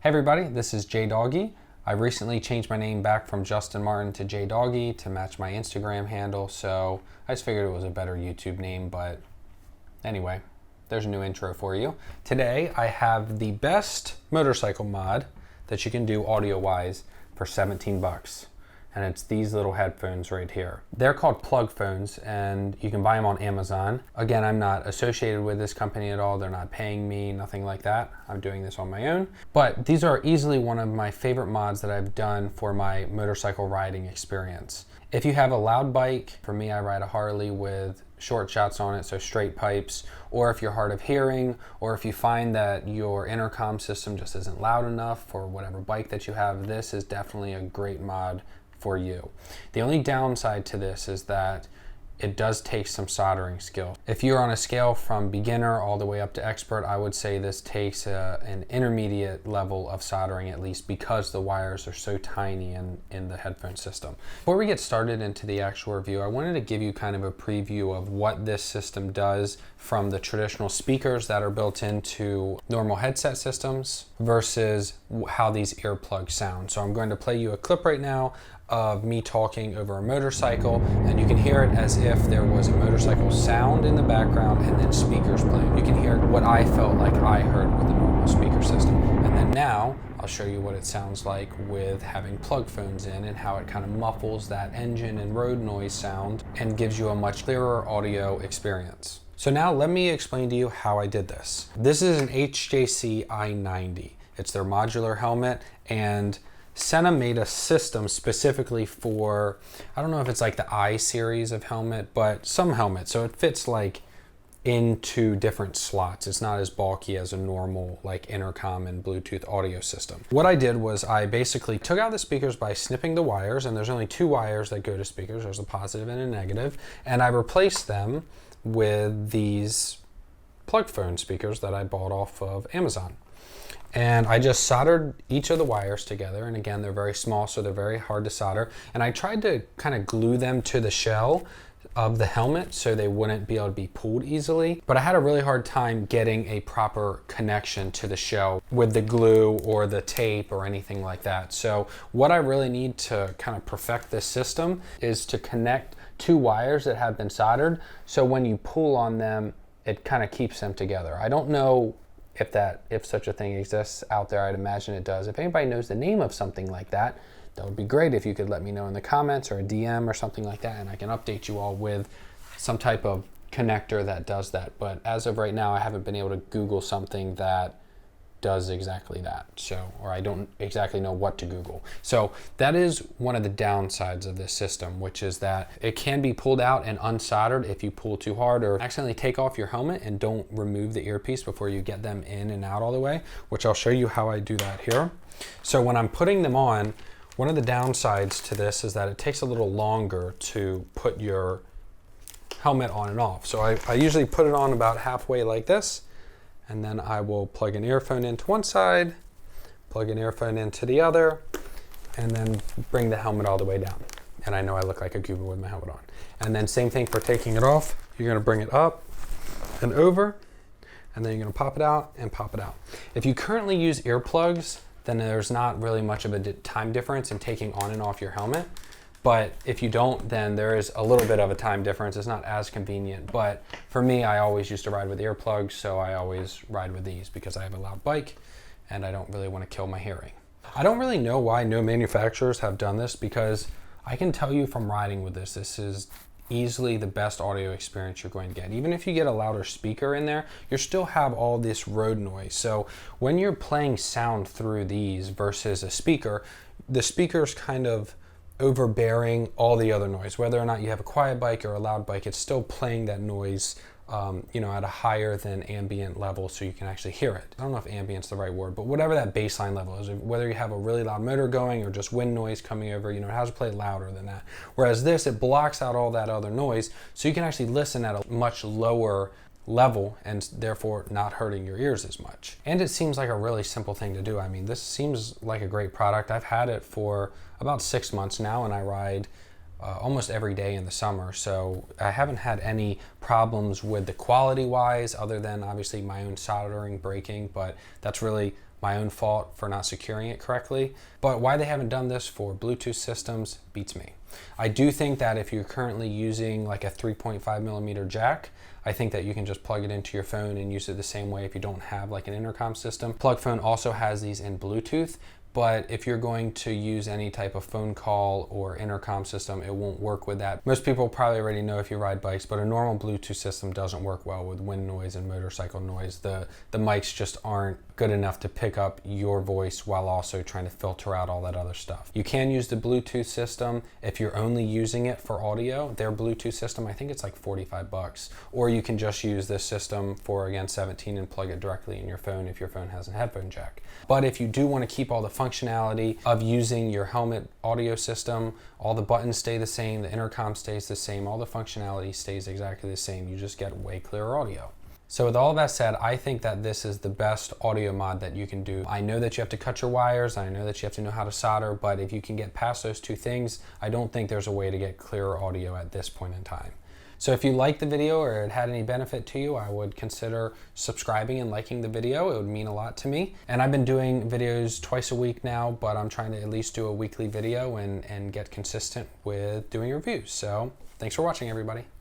Hey everybody, this is JDoggy. I recently changed my name back from Justin Martin to JDoggy to match my Instagram handle, so I just figured it was a better YouTube name, but anyway, there's a new intro for you. Today I have the best motorcycle mod that you can do audio-wise for 17 bucks. And it's these little headphones right here. They're called Plugphones and you can buy them on Amazon. Again, I'm not associated with this company at all. They're not paying me, nothing like that. I'm doing this on my own. But these are easily one of my favorite mods that I've done for my motorcycle riding experience. If you have a loud bike, for me I ride a Harley with short shots on it, so straight pipes, or if you're hard of hearing, or if you find that your intercom system just isn't loud enough for whatever bike that you have, this is definitely a great mod for you. The only downside to this is that it does take some soldering skill. If you're on a scale from beginner all the way up to expert, I would say this takes an intermediate level of soldering at least, because the wires are so tiny in the headphone system. Before we get started into the actual review, I wanted to give you kind of a preview of what this system does from the traditional speakers that are built into normal headset systems versus how these earplugs sound. So I'm going to play you a clip right now of me talking over a motorcycle, and you can hear it as if there was a motorcycle sound in the background and then speakers playing. You can hear what I felt like I heard with the normal speaker system. And then now I'll show you what it sounds like with having plug phones in and how it kind of muffles that engine and road noise sound and gives you a much clearer audio experience. So now let me explain to you how I did this. This is an HJC i90. It's their modular helmet, and Sena made a system specifically for, I don't know if it's like the I series of helmet, but some helmet. So it fits like into different slots. It's not as bulky as a normal like intercom and Bluetooth audio system. What I did was I basically took out the speakers by snipping the wires, and there's only two wires that go to speakers. There's a positive and a negative. And I replaced them with these Plugphone speakers that I bought off of Amazon. And I just soldered each of the wires together, and again, they're very small, so they're very hard to solder. And I tried to kind of glue them to the shell of the helmet so they wouldn't be able to be pulled easily. But I had a really hard time getting a proper connection to the shell with the glue or the tape or anything like that. So what I really need to kind of perfect this system is to connect two wires that have been soldered, so when you pull on them, it kind of keeps them together. I don't know if such a thing exists out there. I'd imagine it does. If anybody knows the name of something like that, that would be great if you could let me know in the comments or a DM or something like that, and I can update you all with some type of connector that does that. But as of right now, I haven't been able to Google something that does exactly that. So, or I don't exactly know what to Google. So that is one of the downsides of this system, which is that it can be pulled out and unsoldered if you pull too hard or accidentally take off your helmet and don't remove the earpiece before you get them in and out all the way, which I'll show you how I do that here. So when I'm putting them on, one of the downsides to this is that it takes a little longer to put your helmet on and off. So I usually put it on about halfway like this, and then I will plug an earphone into one side, plug an earphone into the other, and then bring the helmet all the way down. And I know I look like a goober with my helmet on. And then same thing for taking it off. You're gonna bring it up and over, and then you're gonna pop it out and pop it out. If you currently use earplugs, then there's not really much of a time difference in taking on and off your helmet. But if you don't, then there is a little bit of a time difference. It's not as convenient, but for me, I always used to ride with earplugs, so I always ride with these because I have a loud bike and I don't really want to kill my hearing. I don't really know why no manufacturers have done this, because I can tell you from riding with this, this is easily the best audio experience you're going to get. Even if you get a louder speaker in there, you still have all this road noise. So when you're playing sound through these versus a speaker, the speaker's kind of overbearing all the other noise. Whether or not you have a quiet bike or a loud bike, it's still playing that noise at a higher than ambient level, so you can actually hear it. I don't know if ambient's the right word, but whatever that baseline level is, whether you have a really loud motor going or just wind noise coming over, it has to play louder than that. Whereas this, it blocks out all that other noise, so you can actually listen at a much lower level and therefore not hurting your ears as much. And it seems like a really simple thing to do. I mean, this seems like a great product. I've had it for about 6 months now, and I ride almost every day in the summer, so I haven't had any problems with the quality wise, other than obviously my own soldering breaking, but that's really my own fault for not securing it correctly. But why they haven't done this for Bluetooth systems beats me. I do think that if you're currently using like a 3.5mm jack, I think that you can just plug it into your phone and use it the same way if you don't have like an intercom system. Plugphone also has these in Bluetooth, but if you're going to use any type of phone call or intercom system, it won't work with that. Most people probably already know if you ride bikes, but a normal Bluetooth system doesn't work well with wind noise and motorcycle noise. The mics just aren't good enough to pick up your voice while also trying to filter out all that other stuff. You can use the Bluetooth system if you're only using it for audio. Their Bluetooth system, I think it's like 45 bucks. Or you can just use this system for, again, 17 and plug it directly in your phone if your phone has a headphone jack. But if you do want to keep all the functionality of using your helmet audio system, all the buttons stay the same, the intercom stays the same, all the functionality stays exactly the same. You just get way clearer audio. So with all that said, I think that this is the best audio mod that you can do. I know that you have to cut your wires, I know that you have to know how to solder, but if you can get past those two things, I don't think there's a way to get clearer audio at this point in time. So if you liked the video or it had any benefit to you, I would consider subscribing and liking the video. It would mean a lot to me. And I've been doing videos twice a week now, but I'm trying to at least do a weekly video and get consistent with doing reviews. So thanks for watching, everybody.